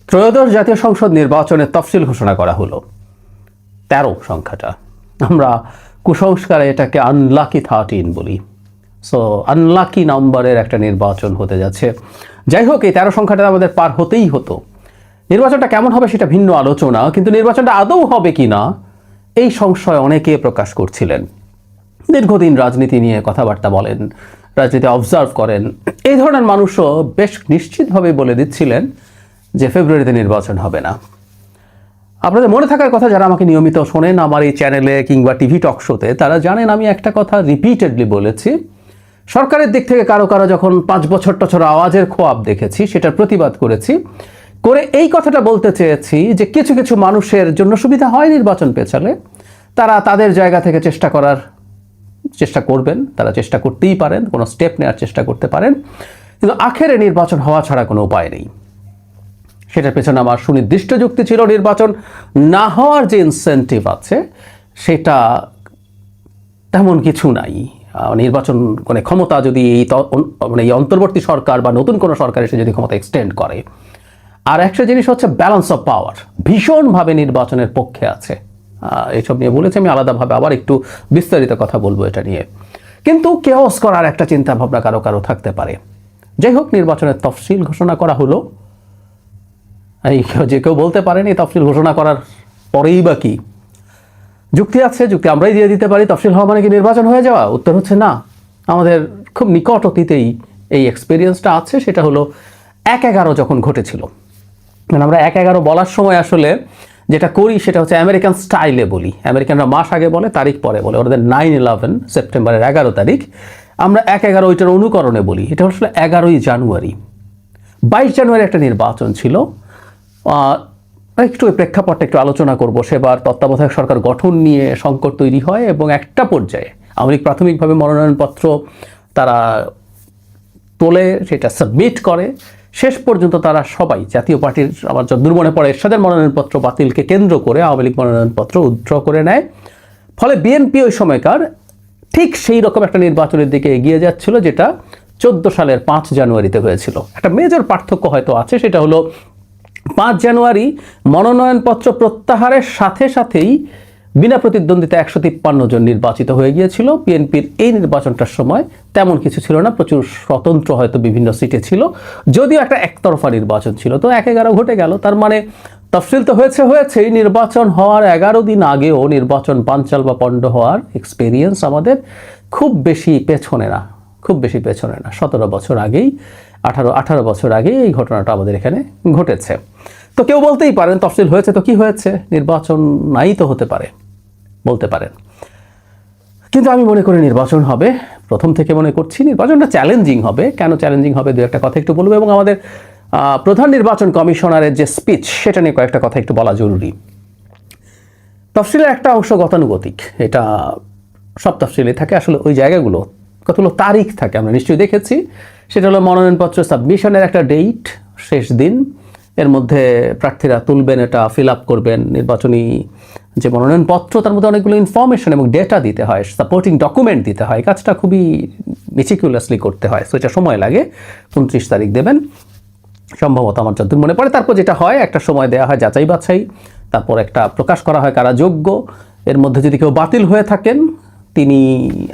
ত্রয়োদশ জাতীয় সংসদ নির্বাচনের তফসিল ঘোষণা করা হলো। 13 সংখ্যাটা, আমরা কুসংস্কারে এটাকে আনলাকি 13 বলি। সো আনলাকি নাম্বারের একটা নির্বাচন হতে যাচ্ছে। যাই হোক, এই 13 সংখ্যাটা আমাদের পার হতেই হতো। নির্বাচনটা কেমন হবে সেটা ভিন্ন আলোচনা, কিন্তু নির্বাচনটা আদৌ হবে কিনা এই সংশয় অনেকে প্রকাশ করছিলেন। দীর্ঘদিন রাজনীতি নিয়ে কথাবার্তা বলেন, রাজনীতি অবজার্ভ করেন, এই ধরনের মানুষও বেশ নিশ্চিতভাবে বলে দিচ্ছিলেন যে ফেব্রুয়ারিতে নির্বাচন হবে না। আপনাদের মনে থাকার কথা, যারা আমাকে নিয়মিত শোনেন আমার এই চ্যানেলে কিংবা টিভি টক শোতে, তারা জানেন আমি একটা কথা রিপিটেডলি বলেছি। সরকারের দিক থেকে কারো কারো যখন 5 বছর টছর আওয়াজের খোয়াব দেখেছি, সেটার প্রতিবাদ করেছি, করে এই কথাটা বলতে চেয়েছি যে কিছু কিছু মানুষের জন্য সুবিধা হয় নির্বাচন পেছালে, তারা তাদের জায়গা থেকে চেষ্টা করবেন, তারা চেষ্টা করতেই পারেন, কোনো স্টেপ নেওয়ার চেষ্টা করতে পারেন, কিন্তু আখেরে নির্বাচন হওয়া ছাড়া কোনো উপায় নেই। সেটার পেছনে আমার সুনির্দিষ্ট যুক্তি ছিল, নির্বাচন না হওয়ার যে ইনসেন্টিভ আছে সেটা তেমন কিছু নাই। নির্বাচন মানে ক্ষমতা যদি এই অন্তর্বর্তী সরকার বা নতুন কোনো সরকার এসে যদি ক্ষমতা এক্সটেন্ড করে, আর একটা জিনিস হচ্ছে ব্যালেন্স অফ পাওয়ার ভীষণভাবে নির্বাচনের পক্ষে আছে। এইসব নিয়ে বলেছি আমি আলাদাভাবে, আবার একটু বিস্তারিত কথা বলবো এটা নিয়ে। কিন্তু কেওস করার একটা চিন্তা ভাবনা কারো কারো থাকতে পারে। যাই হোক, নির্বাচনের তফসিল ঘোষণা করা হলো। এই যে কেউ বলতে পারেন এই তফসিল ঘোষণা করার পরেই বা কি যুক্তি আছে, যুক্তি আমরাই দিয়ে দিতে পারি, তফসিল হওয়া মানে কি নির্বাচন হয়ে যাওয়া? উত্তর হচ্ছে না। আমাদের খুব নিকট অতীতেই এই এক্সপিরিয়েন্সটা আছে। সেটা হলো 1/11 যখন ঘটেছিল। মানে আমরা 1/11 বলার সময় আসলে যেটা করি সেটা হচ্ছে আমেরিকান স্টাইলে বলি। আমেরিকানরা মাস আগে বলে, তারিখ পরে বলে। ওদের 9/11 সেপ্টেম্বরের 11 তারিখ, আমরা 1/11 ওইটার অনুকরণে বলি। এটা আসলে 11ই জানুয়ারি। 22 জানুয়ারি একটা নির্বাচন ছিল। একটু প্রেক্ষাপটটা একটু আলোচনা করব। সেবার তত্ত্বাবধায়ক সরকার গঠন নিয়ে সংকট তৈরি হয় এবং একটা পর্যায়ে আওয়ামী লীগ প্রাথমিকভাবে মনোনয়নপত্র তারা তোলে, সেটা সাবমিট করে। শেষ পর্যন্ত তারা সবাই জাতীয় পার্টির, আমার যতদূর মনে পড়ে, এরশাদের মনোনয়নপত্র বাতিলকে কেন্দ্র করে আওয়ামী লীগ মনোনয়নপত্র উইথড্র করে নেয়। ফলে বিএনপি ওই সময়কার ঠিক সেই রকম একটা নির্বাচনের দিকে এগিয়ে যাচ্ছিল, যেটা 14 সালের 5 জানুয়ারিতে হয়েছিল। একটা মেজর পার্থক্য হয়তো আছে, সেটা হলো 5 জানুয়ারি মনোনয়নপত্র প্রত্যাহারের সাথে সাথেই বিনা প্রতিদ্বন্দ্বিতা 153 জন নির্বাচিত হয়ে গিয়েছিল। বিএনপির এই নির্বাচনটার সময় তেমন কিছু ছিল না, প্রচুর স্বতন্ত্র হয়তো বিভিন্ন সিটে ছিল, যদিও একটা একতরফা নির্বাচন ছিল। তো 1/11 ঘটে গেল। তার মানে তফসিল তো হয়েছেই, নির্বাচন হওয়ার 11 দিন আগেও নির্বাচন বানচাল বা পণ্ড হওয়ার এক্সপেরিয়েন্স আমাদের খুব বেশি পেছনে না, 17 বছর আগেই, 18 বছর আগেই এই ঘটনাটা আমাদের এখানে ঘটেছে। তো কেউ বলতেই পারেন তফসিল হয়েছে তো কি হয়েছে, নির্বাচন নাই তো হতে পারে, বলতে পারেন। কিন্তু আমি মনে করি নির্বাচন হবে, প্রথম থেকে মনে করছি নির্বাচনটা চ্যালেঞ্জিং হবে। কেন চ্যালেঞ্জিং হবে, দু একটা কথা একটু বলবো, এবং আমাদের প্রধান নির্বাচন কমিশনারের যে স্পিচ সেটা নিয়ে কয়েকটা কথা একটু বলা জরুরি। তফসিলের একটা অংশ গতানুগতিক, এটা সব তফসিলে থাকে। আসলে ওই জায়গাগুলো কতগুলো তারিখ থাকে, আমরা নিশ্চয়ই দেখেছি। সেটা হলো মনোনয়নপত্র সাবমিশনের একটা ডেট, শেষ দিন, এর মধ্যে প্রার্থীরা তুলবেন, এটা ফিল আপ করবেন। নির্বাচনী যে মনোনয়নপত্র, তার মধ্যে অনেকগুলো ইনফরমেশন এবং ডেটা দিতে হয়, সাপোর্টিং ডকুমেন্ট দিতে হয়। কাজটা খুবই মেটিকুলাসলি করতে হয়, সো এটা সময় লাগে। 29 তারিখ দেবেন সম্ভবত, আমার যতদূর মনে পড়ে। তারপর যেটা হয়, একটা সময় দেওয়া হয় যাচাই বাছাই, তারপর একটা প্রকাশ করা হয় কারা যোগ্য। এর মধ্যে যদি কেউ বাতিল হয়ে থাকেন, তিনি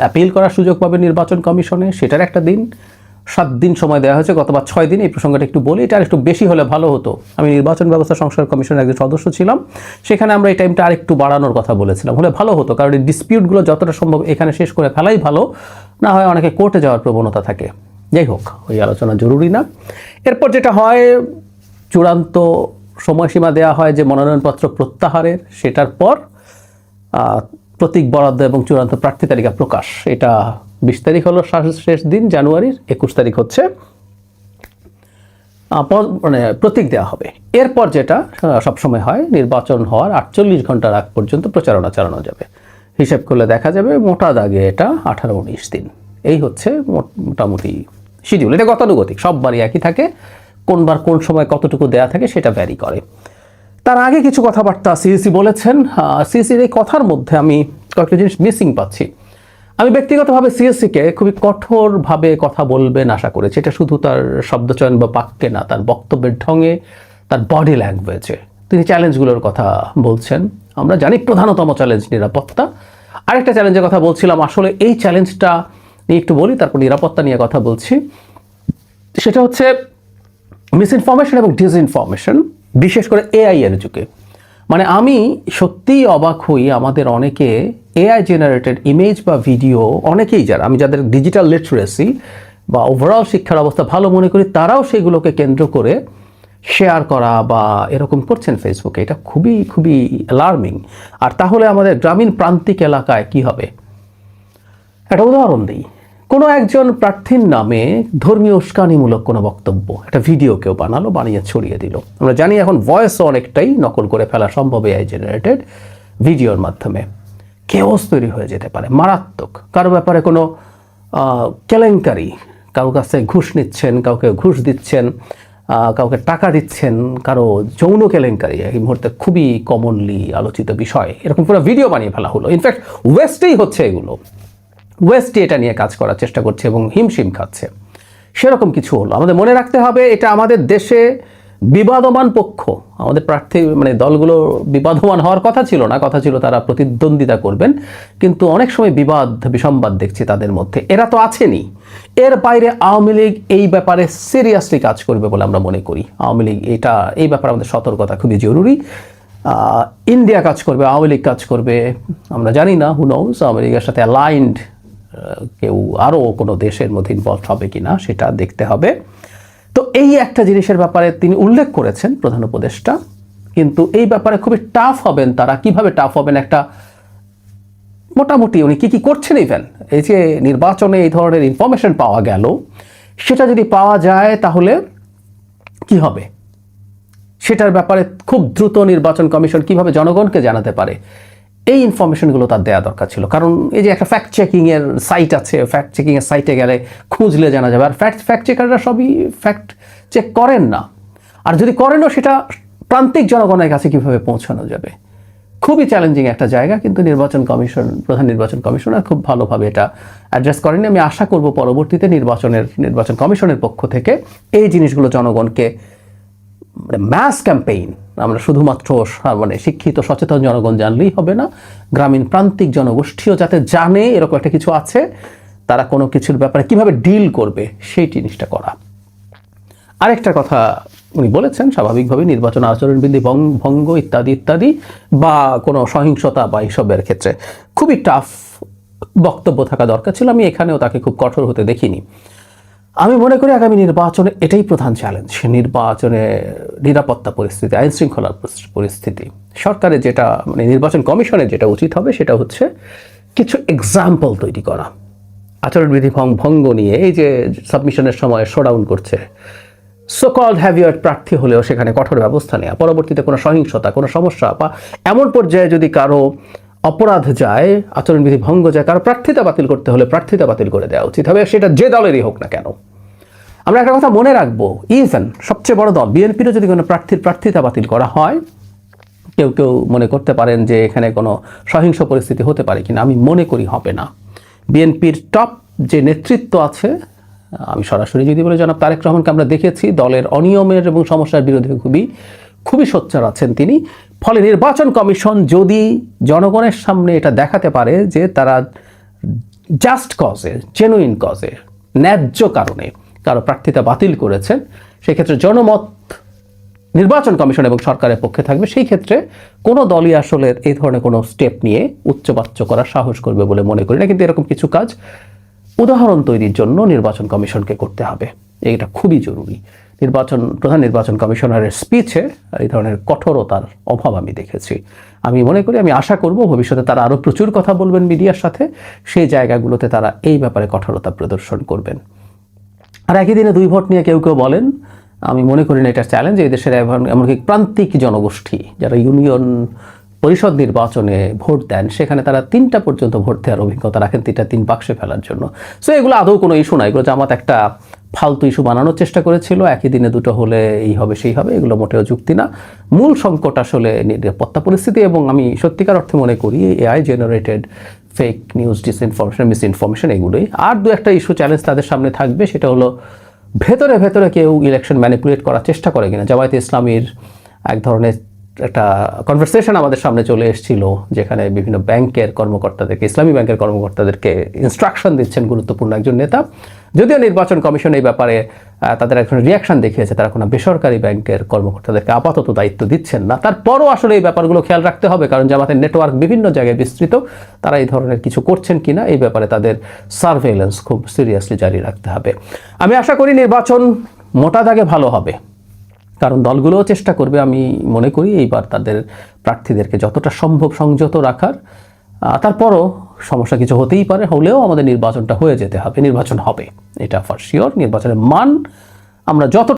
অ্যাপিল করার সুযোগ পাবেন নির্বাচন কমিশনে, সেটার একটা দিন। 7 দিন সময় দেওয়া হয়েছে, গতবার 6 দিন। এই প্রসঙ্গটা একটু বলি, এটা আর একটু বেশি হলে ভালো হতো। আমি নির্বাচন ব্যবস্থা সংস্কার কমিশনের একজন সদস্য ছিলাম, সেখানে আমরা এই টাইমটা আরেকটু বাড়ানোর কথা বলেছিলাম, হলে ভালো হতো। কারণ এই ডিসপিউটগুলো যতটা সম্ভব এখানে শেষ করে ফেলাই ভালো, না হয় অনেকে কোর্টে যাওয়ার প্রবণতা থাকে। যাই হোক, ওই আলোচনা জরুরি না। এরপর যেটা হয়, চূড়ান্ত সময়সীমা দেওয়া হয় যে মনোনয়নপত্র প্রত্যাহারের, সেটার পর প্রতীক বরাদ্দ এবং চূড়ান্ত প্রার্থী তালিকা প্রকাশ। এটা 20 তারিখ হলো শেষ দিন জানুয়ারির, 21 তারিখ হচ্ছে মানে প্রতীক দেওয়া হবে। এরপর যেটা সবসময় হয়, নির্বাচন হওয়ার 48 ঘন্টার আগ পর্যন্ত প্রচারণা চালানো যাবে। হিসাব করলে দেখা যাবে মোটা দাগে এটা 18-19 দিন। এই হচ্ছে মোটামুটি শিডিউল। এটা গতানুগতিক, সববারই একই থাকে। কোনবার কোন সময় কতটুকু দেয়া থাকে সেটা ভ্যারি করে। তার আগে কিছু কথাবার্তা সিইসি বলেছেন। সিইসির এই কথার মধ্যে আমি কয়েকটা জিনিস মিসিং পাচ্ছি। আমি ব্যক্তিগতভাবে সিএসসিকে খুবই কঠোরভাবে কথা বলবেন আশা করেছি। এটা শুধু তার শব্দচয়ন বা বাক্যে না, তার বক্তব্যের ঢঙে, তার বডি ল্যাঙ্গুয়েজে তিনি চ্যালেঞ্জগুলোর কথা বলছেন। আমরা জানি প্রধানতম চ্যালেঞ্জ নিরাপত্তা। আরেকটা চ্যালেঞ্জের কথা বলছিলাম, আসলে এই চ্যালেঞ্জটা নিয়ে একটু বলি, তারপর নিরাপত্তা নিয়ে কথা বলছি। সেটা হচ্ছে মিসইনফরমেশন এবং ডিসইনফরমেশন, বিশেষ করে এআই এর যুগে। মানে আমি সত্যিই অবাক হই, আমাদের অনেকে এআই জেনারেটেড ইমেজ বা ভিডিও, অনেকেই আমি যাদের ডিজিটাল লিটারেসি বা ওভারঅল শিক্ষার অবস্থা ভালো মনে করি, তারাও সেগুলোকে কেন্দ্র করে শেয়ার করা বা এরকম করছেন ফেসবুকে। এটা খুবই খুবই অ্যালার্মিং। আর তাহলে আমাদের গ্রামীণ প্রান্তিক এলাকায় কি হবে? একটা উদাহরণ দিই। কোনো একজন প্রার্থীর নামে ধর্মীয় উস্কানিমূলক কোনো বক্তব্য, একটা ভিডিও কেউ বানালো, বানিয়ে ছড়িয়ে দিল। আমরা জানি এখন ভয়েসও অনেকটাই নকল করে ফেলা সম্ভব এআই জেনারেটেড ভিডিওর মাধ্যমে। কেওস তৈরি হয়ে যেতে পারে মারাত্মক। কারো ব্যাপারে কোনো কেলেঙ্কারি, কারো কাছে ঘুষ নিচ্ছেন, কাউকে ঘুষ দিচ্ছেন, কাউকে টাকা দিচ্ছেন, কারো যৌন কেলেঙ্কারি এই মুহূর্তে খুবই কমনলি আলোচিত বিষয়, এরকম পুরো ভিডিও বানিয়ে ফেলা হলো। ইনফ্যাক্ট ওয়েস্টেই হচ্ছে এগুলো, ওয়েস্টে এটা নিয়ে কাজ করার চেষ্টা করছে এবং হিমশিম খাচ্ছে। সেরকম কিছু হলো। আমাদের মনে রাখতে হবে, এটা আমাদের দেশে বিবাদমান পক্ষ, আমাদের প্রার্থী মানে দলগুলো বিবাদমান হওয়ার কথা ছিল না, কথা ছিল তারা প্রতিদ্বন্দ্বিতা করবেন, কিন্তু অনেক সময় বিবাদ বিসম্বাদ দেখছি তাদের মধ্যে। এরা তো আছেনই, এর বাইরে আওয়ামী লীগ এই ব্যাপারে সিরিয়াসলি কাজ করবে বলে আমরা মনে করি। আওয়ামী লীগ এই ব্যাপারে আমাদের সতর্কতা খুবই জরুরি। ইন্ডিয়া কাজ করবে, আওয়ামী লীগ কাজ করবে, আমরা জানি না, হু নোজ আওয়ামী লীগের সাথে অ্যালাইন্ড কেউ আরও কোনো দেশের মধ্যে ইনভলভ হবে কিনা সেটা দেখতে হবে। তো এই একটা জিনিসের ব্যাপারে তিনি উল্লেখ করেছেন প্রধান উপদেষ্টা, কিন্তু এই ব্যাপারে খুবই টাফ হবেন তারা। কিভাবে টাফ হবেন? একটা মোটামুটি উনি কি করছেন, ইভেন এই যে নির্বাচনে এই ধরনের ইনফরমেশন পাওয়া গেল, সেটা যদি পাওয়া যায় তাহলে কি হবে সেটার ব্যাপারে খুব দ্রুত নির্বাচন কমিশন কিভাবে জনগণকে জানাতে পারে, এই ইনফরমেশনগুলো তার দেওয়া দরকার ছিল। কারণ এই যে একটা ফ্যাক্ট চেকিংয়ের সাইট আছে, ফ্যাক্ট চেকিংয়ের সাইটে গেলে খুঁজলে জানা যাবে। আর ফ্যাক্ট চেকাররা সবই ফ্যাক্ট চেক করেন না, আর যদি করেনও সেটা প্রান্তিক জনগণের কাছে কিভাবে পৌঁছানো যাবে? খুবই চ্যালেঞ্জিং একটা জায়গা। কিন্তু নির্বাচন কমিশন, প্রধান নির্বাচন কমিশনার খুব ভালোভাবে এটা অ্যাড্রেস করেনি। আমি আশা করব পরবর্তীতে নির্বাচন কমিশনের পক্ষ থেকে এই জিনিসগুলো জনগণকে ম্যাস ক্যাম্পেইন, আমরা শুধুমাত্র মানে শিক্ষিত সচেতন জনগণ জানলেই হবে না, গ্রামীণ প্রান্তিক জনগোষ্ঠীও যাতে জানে এরকম একটা কিছু আছে, তারা কোনো কিছুর ব্যাপারে কিভাবে ডিল করবে সেই জিনিসটা করা। আরেকটা কথা উনি বলেছেন, স্বাভাবিকভাবে নির্বাচন আচরণবিধি ভঙ্গ ইত্যাদি ইত্যাদি বা কোনো সহিংসতা বা এইসবের ক্ষেত্রে খুবই টাফ বক্তব্য থাকা দরকার ছিল। আমি এখানেও তাকে খুব কঠোর হতে দেখিনি। আমি মনে করি আগামী নির্বাচনে এটাই প্রধান চ্যালেঞ্জ, নির্বাচনে নিরাপত্তা পরিস্থিতি, আইন শৃঙ্খলার পরিস্থিতি। সরকারের যেটা মানে নির্বাচন কমিশনের যেটা উচিত হবে সেটা হচ্ছে কিছু এক্সাম্পল তৈরি করা। আচরণবিধি ভঙ্গ নিয়ে এই যে সাবমিশনের সময় শোডাউন করছে, সোকল্ড হ্যাভিয়ার প্রার্থী হলেও সেখানে কঠোর ব্যবস্থা নেওয়া, পরবর্তীতে কোনো সহিংসতা, কোনো সমস্যা বা এমন পর্যায়ে যদি কারো অপরাধ যায়, আচরণবিধি ভঙ্গ যায়, কারো প্রার্থিতা বাতিল করতে হলে প্রার্থিতা বাতিল করে দেওয়া উচিত হবে, সেটা যে দলেরই হোক না কেন। আমরা একটা কথা মনে রাখবো, ইভেন সবচেয়ে বড় দল বিএনপিরও যদি কোনো প্রার্থিতা বাতিল করা হয়, কেউ কেউ মনে করতে পারেন যে এখানে কোনো সহিংস পরিস্থিতি হতে পারে কিনা, আমি মনে করি হবে না। বিএনপির টপ যে নেতৃত্ব আছে, আমি সরাসরি যদি বলে জনাব তারেক রহমানকে আমরা দেখেছি দলের অনিয়মের এবং সমস্যার বিরুদ্ধে খুবই সোচ্চার আছেন তিনি। ফলে নির্বাচন কমিশন যদি জনগণের সামনে এটা দেখাতে পারে যে তারা জাস্ট কজে, জেনুইন কজে, ন্যায্য কারণে কারো প্রার্থিতা বাতিল করেছেন, সেক্ষেত্রে জনমত নির্বাচন কমিশন এবং সরকারের পক্ষে থাকবে। সেই ক্ষেত্রে কোনো দলই আসলে এই ধরনের কোনো স্টেপ নিয়ে উচ্চবাচ্য করার সাহস করবে বলে মনে করি না। কিন্তু এরকম কিছু কাজ উদাহরণ তৈরির জন্য নির্বাচন কমিশনকে করতে হবে, এটা খুবই জরুরি। প্রধান নির্বাচন কমিশনারের স্পিচে এই ধরনের কঠোরতার অভাব আমি দেখেছি। আমি মনে করি, আমি আশা করব ভবিষ্যতে তারা আরও প্রচুর কথা বলবেন মিডিয়ার সাথে, সেই জায়গাগুলোতে তারা এই ব্যাপারে কঠোরতা প্রদর্শন করবেন। আর একই দিনে 2 ভোট নিয়ে কেউ কেউ বলেন, আমি মনে করি না এটা চ্যালেঞ্জ। এই দেশের এমনকি প্রান্তিক জনগোষ্ঠী যারা ইউনিয়ন পরিষদ নির্বাচনে ভোট দেন, সেখানে তারা 3টা পর্যন্ত ভোট দেওয়ার অভিজ্ঞতা রাখেন, 3 বাক্সে ফেলার জন্য। সো এগুলো আদৌ কোনো ইস্যু না, এগুলো জামাত একটা ফালতু ইস্যু বানানোর চেষ্টা করেছিল, একই দিনে 2টো হলে এই হবে সেই হবে, এগুলো মোটেও যুক্তি না। মূল সংকট আসলে নিরাপত্তা পরিস্থিতি, এবং আমি সত্যিকার অর্থে মনে করি AI generated fake news, disinformation, misinformation, এগুলোই। আর 2-একটা ইস্যু চ্যালেঞ্জ তাদের সামনে থাকবে, সেটা হলো ভেতরে ভেতরে কেউ ইলেকশন ম্যানিপুলেট করার চেষ্টা করে কিনা। জামায়াতে ইসলামীর এক ধরনের একটা কনভারসেশন আমাদের সামনে চলে এসেছিল, যেখানে বিভিন্ন ব্যাংকের কর্মকর্তাদেরকে, ইসলামী ব্যাংকের কর্মকর্তাদেরকে ইনস্ট্রাকশন দিচ্ছেন গুরুত্বপূর্ণ একজন নেতা। যদিও নির্বাচন কমিশন এই ব্যাপারে তাদের একজন রিয়াকশন দেখিয়েছে, তারা কোনো বেসরকারি ব্যাংকের কর্মকর্তাদেরকে আপাতত দায়িত্ব দিচ্ছেন না। তারপরও আসলে এই ব্যাপারগুলো খেয়াল রাখতে হবে, কারণ জামাতের নেটওয়ার্ক বিভিন্ন জায়গায় বিস্তৃত। তারা এই ধরনের কিছু করছেন কিনা এই ব্যাপারে তাদের সার্ভেইলেন্স খুব সিরিয়াসলি জারি রাখতে হবে। আমি আশা করি নির্বাচন মোটা দাগে ভালো হবে, কারণ দলগুলোও চেষ্টা করবে, আমি মনে করি এইবার তাদের প্রার্থীদেরকে যতটা সম্ভব সংযত রাখার। তারপরও সমস্যা কিছু হতেই পারে, হলেও আমাদের নির্বাচনটা হয়ে যেতে হবে, নির্বাচন হবে, এটা ফর শিওর। নির্বাচনের মান আমরা যত